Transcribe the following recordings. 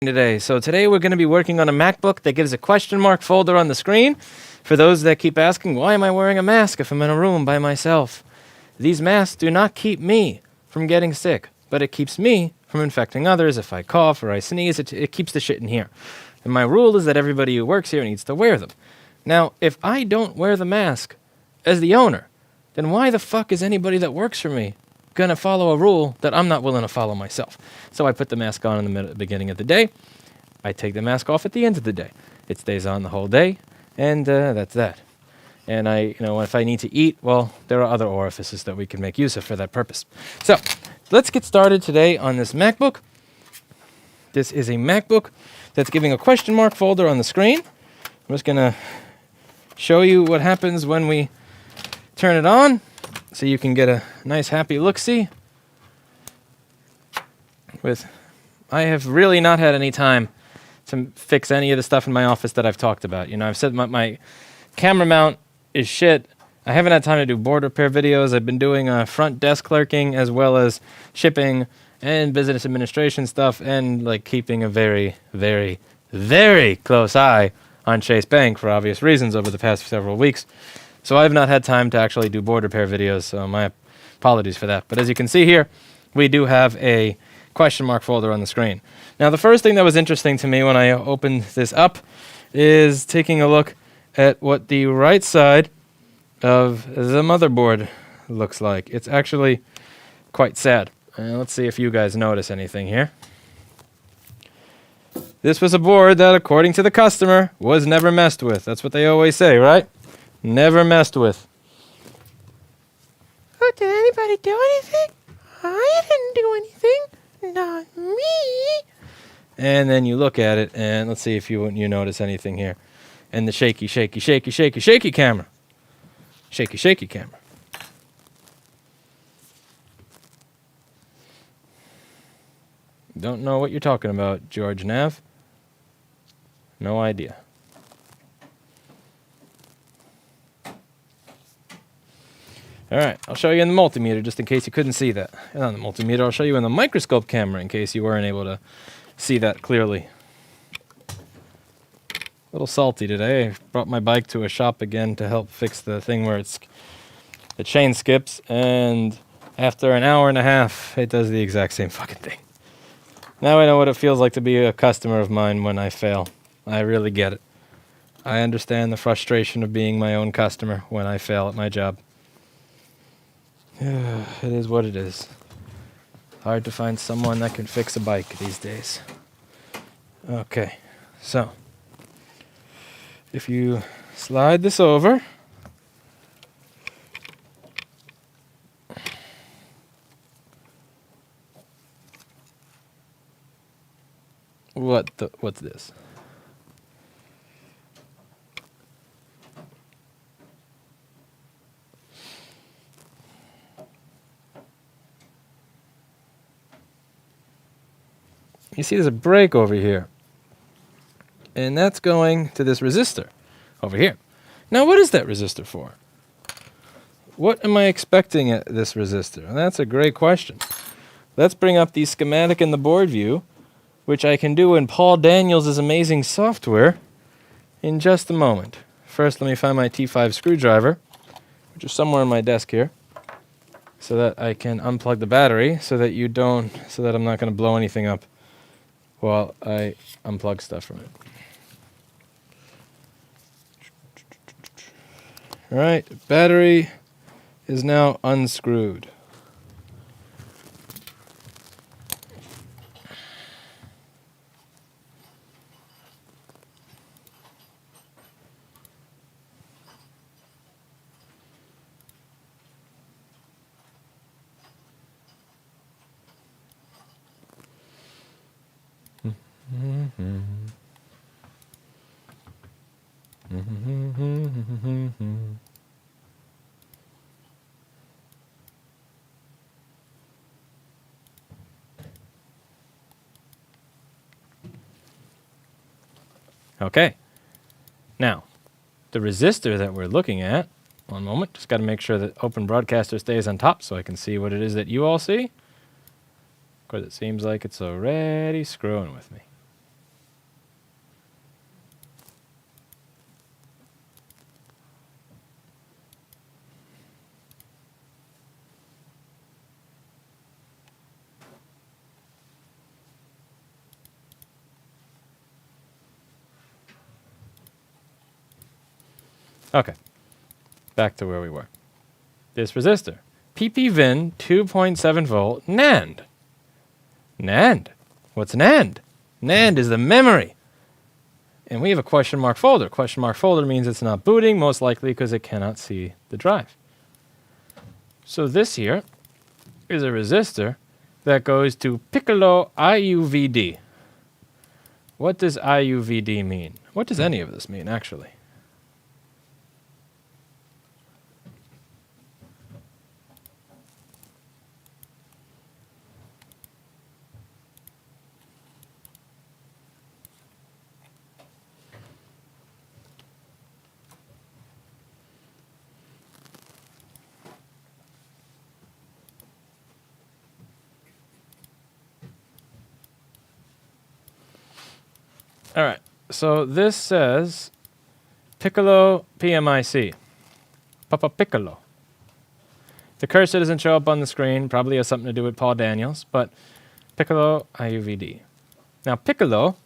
today. So today we're going to be working on a MacBook that gives a question mark folder on the screen for those that keep asking, why am I wearing a mask if I'm in a room by myself? These masks do not keep me from getting sick, but it keeps me from infecting others. If I cough or I sneeze, it keeps the shit in here. And my rule is that everybody who works here needs to wear them. Now, if I don't wear the mask as the owner, then why the fuck is anybody that works for me going to follow a rule that I'm not willing to follow myself? So I put the mask on in the beginning of the day. I take the mask off at the end of the day. It stays on the whole day, and that's that. And if I need to eat, well, there are other orifices that we can make use of for that purpose. So let's get started today on this MacBook. This is a MacBook that's giving a question mark folder on the screen. I'm just going to show you what happens when we turn it on so you can get a nice happy look-see. I have really not had any time to fix any of the stuff in my office that I've talked about. I've said my camera mount is shit. I haven't had time to do board repair videos. I've been doing front desk clerking as well as shipping and business administration stuff and keeping a very, very, very close eye on Chase Bank for obvious reasons over the past several weeks. So I've not had time to actually do board repair videos, so my apologies for that. But as you can see here, we do have a question mark folder on the screen. Now, the first thing that was interesting to me when I opened this up is taking a look at what the right side of the motherboard looks like. It's actually quite sad. Let's see if you guys notice anything here. This was a board that, according to the customer, was never messed with. That's what they always say, right? Never messed with. Oh, did anybody do anything? I didn't do anything. Not me. And then you look at it, and let's see if you notice anything here. And the shaky, shaky, shaky, shaky, shaky camera. Shaky, shaky camera. Don't know what you're talking about, George Nav. No idea. All right, I'll show you in the multimeter just in case you couldn't see that. And on the multimeter, I'll show you in the microscope camera in case you weren't able to see that clearly. A little salty today. I brought my bike to a shop again to help fix the thing where the chain skips, and after an hour and a half, it does the exact same fucking thing. Now I know what it feels like to be a customer of mine when I fail. I really get it. I understand the frustration of being my own customer when I fail at my job. It is what it is. Hard to find someone that can fix a bike these days. Okay, so if you slide this over, what's this? You see there's a break over here. And that's going to this resistor over here. Now, what is that resistor for? What am I expecting at this resistor? And that's a great question. Let's bring up the schematic in the board view, which I can do in Paul Daniels' amazing software in just a moment. First, let me find my T5 screwdriver, which is somewhere on my desk here, so that I can unplug the battery so that I'm not going to blow anything up while I unplug stuff from it. All right, battery is now unscrewed. Okay, now the resistor that we're looking at, one moment, just got to make sure that Open Broadcaster stays on top so I can see what it is that you all see. Of course, it seems like it's already screwing with me. Okay, back to where we were. This resistor, PPVin 2.7 volt NAND. NAND? What's NAND? NAND is the memory. And we have a question mark folder. Question mark folder means it's not booting, most likely because it cannot see the drive. So this here is a resistor that goes to Piccolo IUVD. What does IUVD mean? What does any of this mean, actually? All right, so this says Piccolo PMIC. Papa Piccolo. The cursor doesn't show up on the screen, probably has something to do with Paul Daniels, but Piccolo IUVD. Now, Piccolo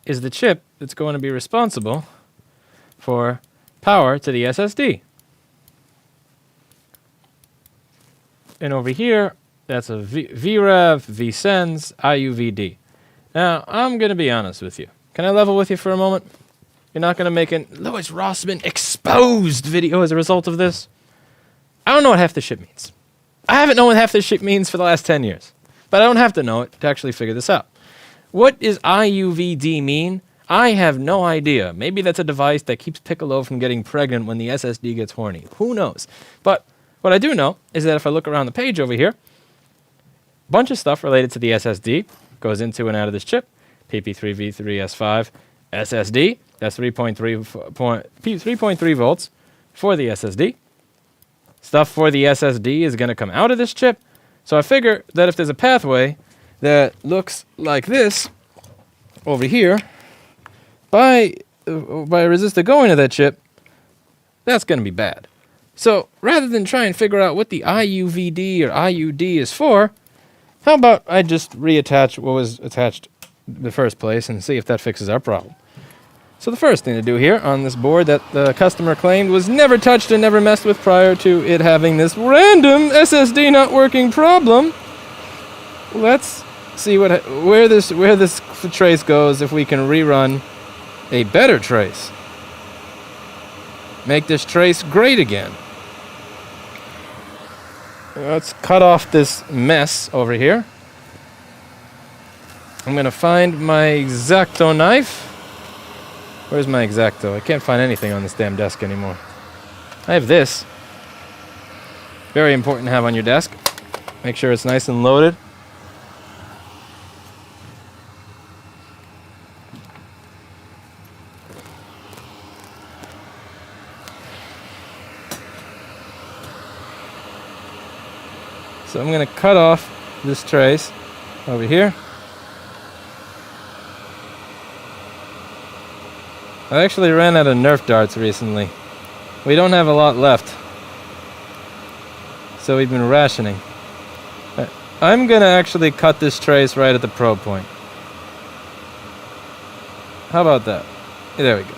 is the chip that's going to be responsible for power to the SSD. And over here, that's a VREV, VSENS, IUVD. Now, I'm going to be honest with you. Can I level with you for a moment? You're not going to make an Louis Rossman exposed video as a result of this? I don't know what half this shit means. I haven't known what half this shit means for the last 10 years. But I don't have to know it to actually figure this out. What does IUVD mean? I have no idea. Maybe that's a device that keeps Piccolo from getting pregnant when the SSD gets horny. Who knows? But what I do know is that if I look around the page over here, a bunch of stuff related to the SSD goes into and out of this chip. PP3V3S5 SSD. That's 3.3 volts for the SSD. Stuff for the SSD is going to come out of this chip. So I figure that if there's a pathway that looks like this over here, by a resistor going to that chip, that's going to be bad. So rather than try and figure out what the IUVD or IUD is for, how about I just reattach what was attached in the first place and see if that fixes our problem. So the first thing to do here on this board that the customer claimed was never touched and never messed with prior to it having this random SSD not working problem. Let's see where this trace goes if we can rerun a better trace. Make this trace great again. Let's cut off this mess over here. I'm going to find my X-Acto knife. Where's my X-Acto? I can't find anything on this damn desk anymore. I have this. Very important to have on your desk. Make sure it's nice and loaded. So I'm going to cut off this trace over here. I actually ran out of Nerf darts recently. We don't have a lot left. So we've been rationing. I'm going to actually cut this trace right at the probe point. How about that? There we go.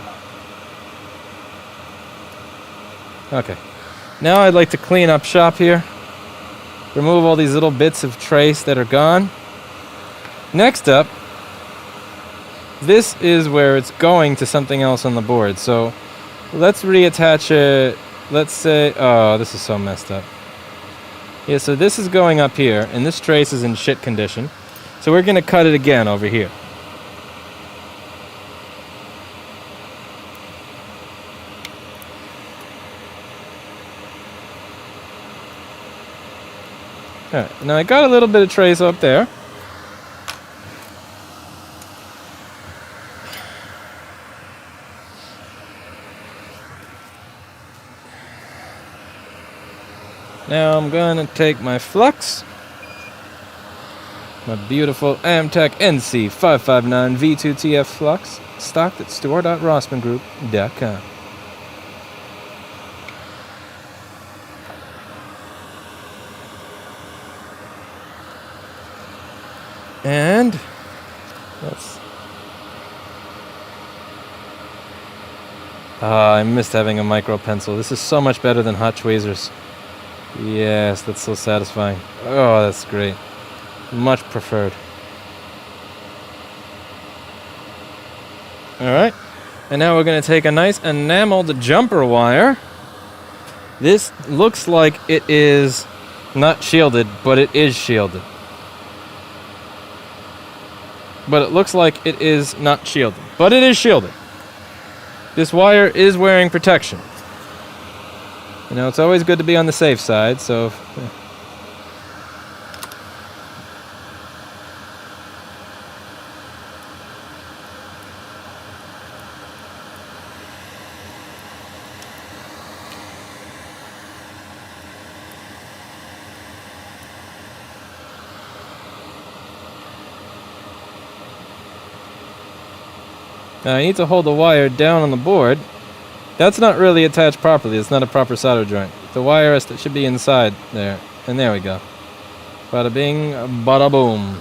Okay. Now I'd like to clean up shop here. Remove all these little bits of trace that are gone. Next up, this is where it's going to something else on the board. So let's reattach it. Let's say, oh, this is so messed up. Yeah, so this is going up here, and this trace is in shit condition. So we're going to cut it again over here. All right, now I got a little bit of trace up there. Now I'm going to take my flux, my beautiful Amtech NC559 V2TF flux, stocked at store.rossmangroup.com. And let's Ah, I missed having a micro pencil. This is so much better than hot tweezers. Yes, that's so satisfying. Oh, that's great. Much preferred. Alright. And now we're going to take a nice enameled jumper wire. This looks like it is not shielded, but it is shielded. But it looks like it is not shielded. But it is shielded. This wire is wearing protection. You know, it's always good to be on the safe side, so... Now I need to hold the wire down on the board. That's not really attached properly. It's not a proper solder joint. The wire should be inside there. And there we go. Bada bing, bada boom.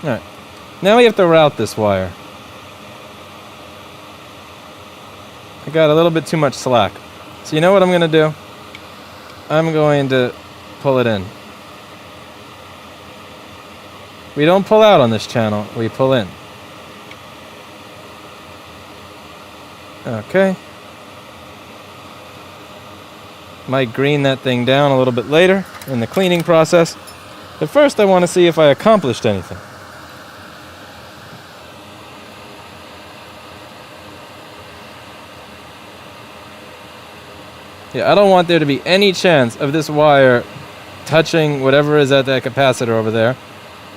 Alright. Now we have to route this wire. I got a little bit too much slack. So you know what I'm going to do? I'm going to pull it in. We don't pull out on this channel, we pull in. Okay. Might green that thing down a little bit later in the cleaning process. But first I want to see if I accomplished anything. Yeah, I don't want there to be any chance of this wire touching whatever is at that capacitor over there.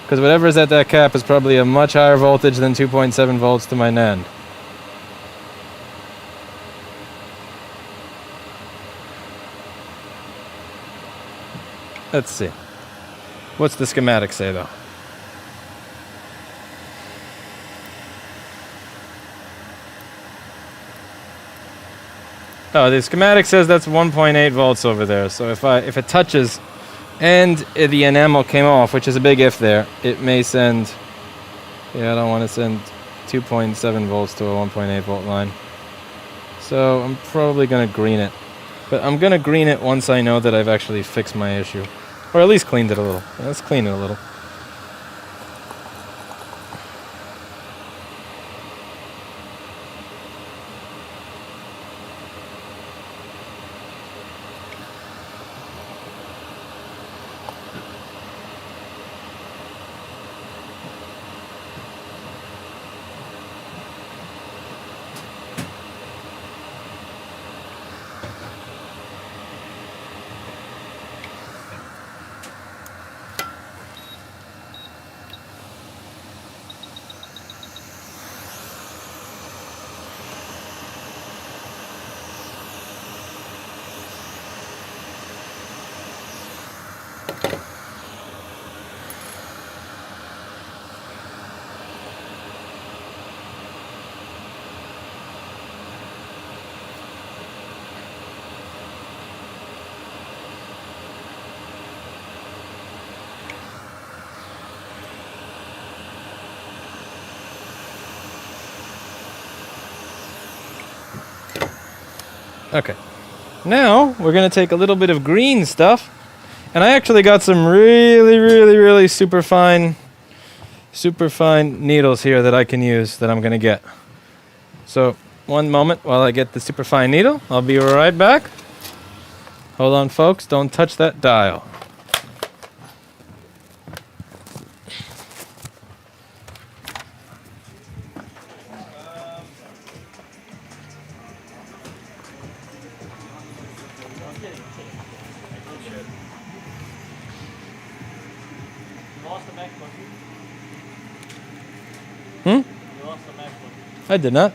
Because whatever is at that cap is probably a much higher voltage than 2.7 volts to my NAND. Let's see. What's the schematic say though? Oh, the schematic says that's 1.8 volts over there. So if it touches and the enamel came off, which is a big if there, it may send... Yeah, I don't want to send 2.7 volts to a 1.8 volt line. So I'm probably going to green it. But I'm going to green it once I know that I've actually fixed my issue. Or at least cleaned it a little. Let's clean it a little. Okay. Now, we're going to take a little bit of green stuff. And I actually got some really super fine needles here that I can use that I'm going to get. So, one moment while I get the super fine needle. I'll be right back. Hold on, folks. Don't touch that dial. I did not.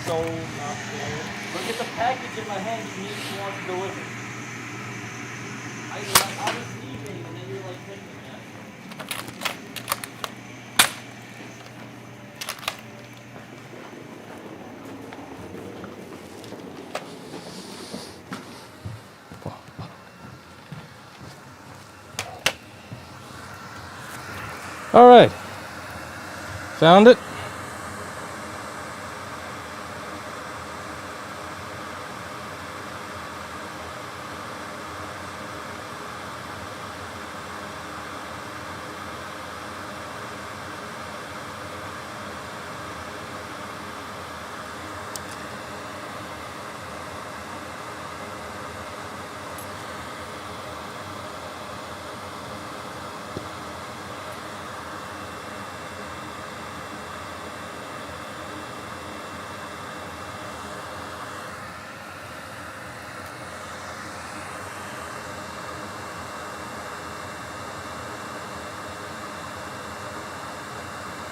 sold, not sold. Look at the package in my hand you need to want to deliver. I was leaving and then you're like picking it. All right. Found it.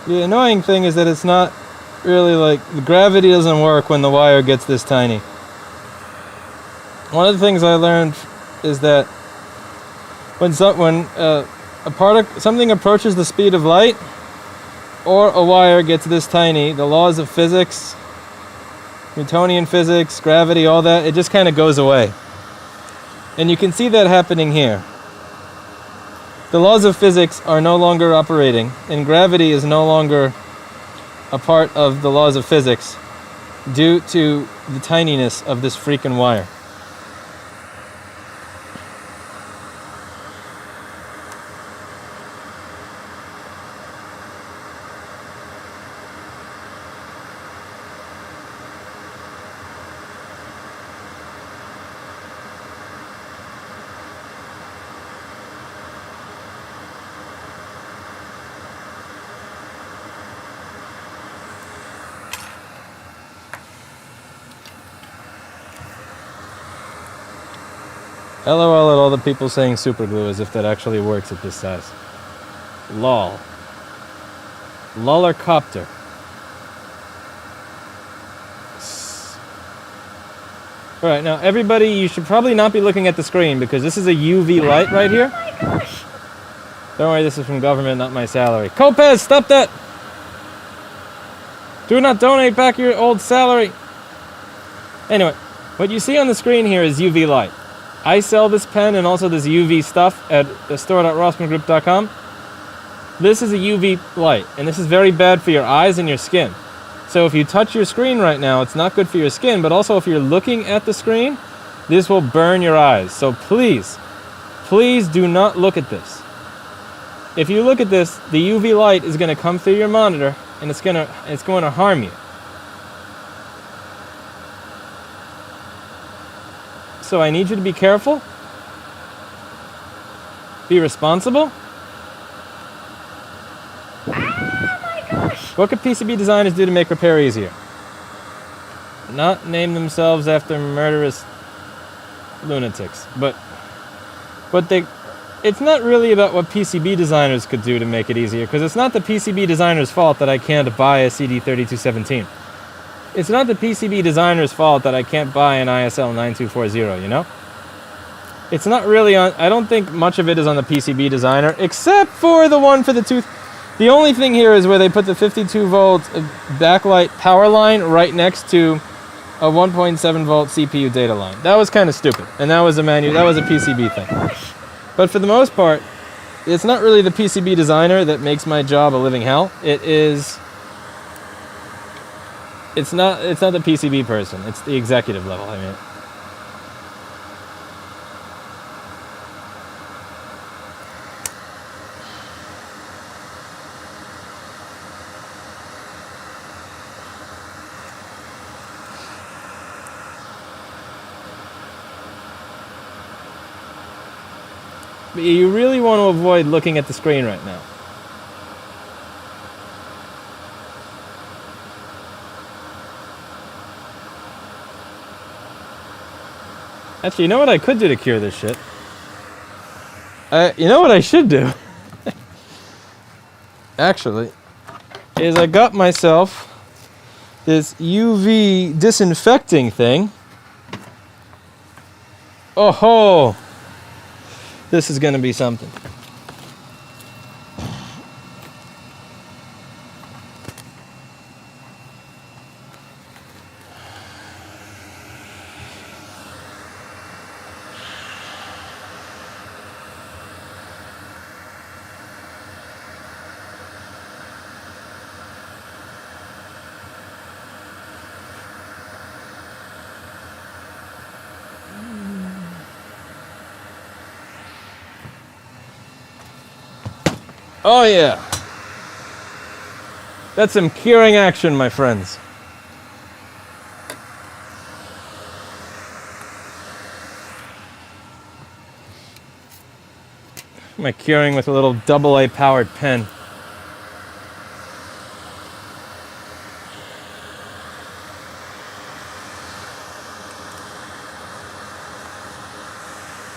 The annoying thing is that it's not really like, the gravity doesn't work when the wire gets this tiny. One of the things I learned is that when something approaches the speed of light, or a wire gets this tiny, the laws of physics, Newtonian physics, gravity, all that, it just kind of goes away. And you can see that happening here. The laws of physics are no longer operating, and gravity is no longer a part of the laws of physics due to the tininess of this freaking wire. LOL at all the people saying super glue as if that actually works at this size. LOL. Lollercopter. Alright, now everybody, you should probably not be looking at the screen because this is a UV light right here. Oh my gosh! Don't worry, this is from government, not my salary. Copez, stop that! Do not donate back your old salary. Anyway, what you see on the screen here is UV light. I sell this pen and also this UV stuff at store.rossmangroup.com. This is a UV light, and this is very bad for your eyes and your skin. So if you touch your screen right now, it's not good for your skin, but also if you're looking at the screen, this will burn your eyes. So please, please do not look at this. If you look at this, the UV light is going to come through your monitor, and it's going to harm you. So I need you to be careful, be responsible. Oh my gosh! What could PCB designers do to make repair easier? Not name themselves after murderous lunatics, but it's not really about what PCB designers could do to make it easier, because it's not the PCB designer's fault that I can't buy a CD3217. It's not the PCB designer's fault that I can't buy an ISL 9240, you know? It's not really on, I don't think much of it is on the PCB designer, except for the one for the tooth. The only thing here is where they put the 52 volt backlight power line right next to a 1.7 volt CPU data line. That was kind of stupid, and that was a PCB thing. But for the most part, it's not really the PCB designer that makes my job a living hell. It's not the PCB person. It's the executive level, I mean. But you really want to avoid looking at the screen right now. Actually, you know what I could do to cure this shit? You know what I should do? Actually, is I got myself this UV disinfecting thing. Oh ho! This is going to be something. Oh yeah. That's some curing action, my friends. Am I curing with a little AA powered pen?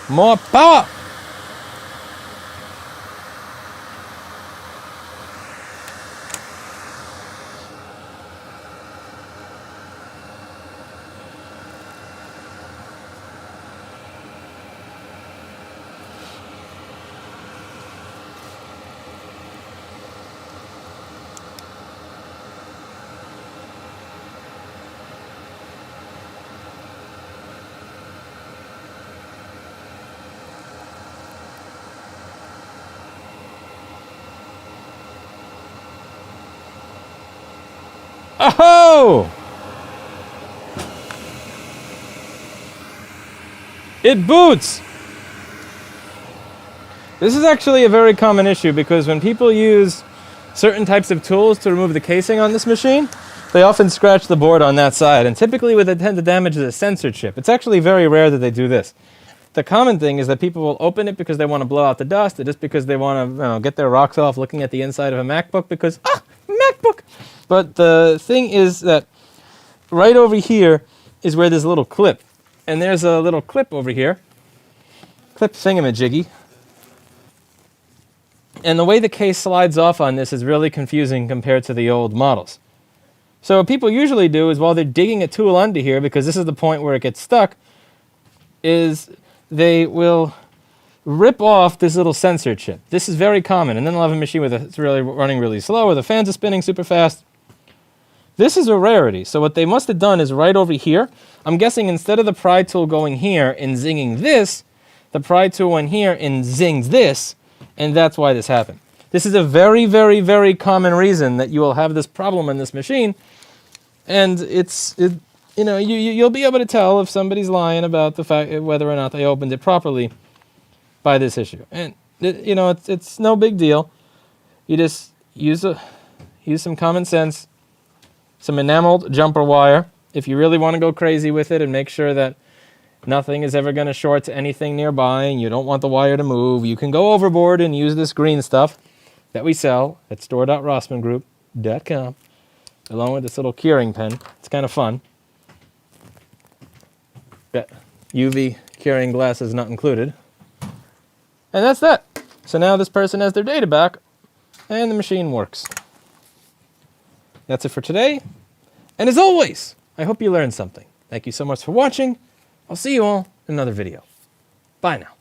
More power! Oh! It boots! This is actually a very common issue because when people use certain types of tools to remove the casing on this machine, they often scratch the board on that side, and typically what they tend to damage is a sensor chip. It's actually very rare that they do this. The common thing is that people will open it because they want to blow out the dust, or just because they want to get their rocks off looking at the inside of a MacBook because, MacBook! But the thing is that right over here is where there's a little clip. And there's a little clip over here. Clip thingamajiggy. And the way the case slides off on this is really confusing compared to the old models. So what people usually do is while they're digging a tool under here, because this is the point where it gets stuck, is they will rip off this little sensor chip. This is very common. And then they'll have a machine with it's really running really slow, or the fans are spinning super fast. This is a rarity. So what they must have done is right over here, I'm guessing instead of the pry tool going here and zinging this, the pry tool went here and zings this, and that's why this happened. This is a very, very, very common reason that you will have this problem in this machine, and you'll be able to tell if somebody's lying about the fact whether or not they opened it properly by this issue. And it's no big deal. You just use some common sense, some enameled jumper wire. If you really want to go crazy with it and make sure that nothing is ever going to short to anything nearby and you don't want the wire to move, you can go overboard and use this green stuff that we sell at store.rossmangroup.com along with this little curing pen. It's kind of fun. Got UV curing glasses not included. And that's that. So now this person has their data back and the machine works. That's it for today. And as always, I hope you learned something. Thank you so much for watching. I'll see you all in another video. Bye now.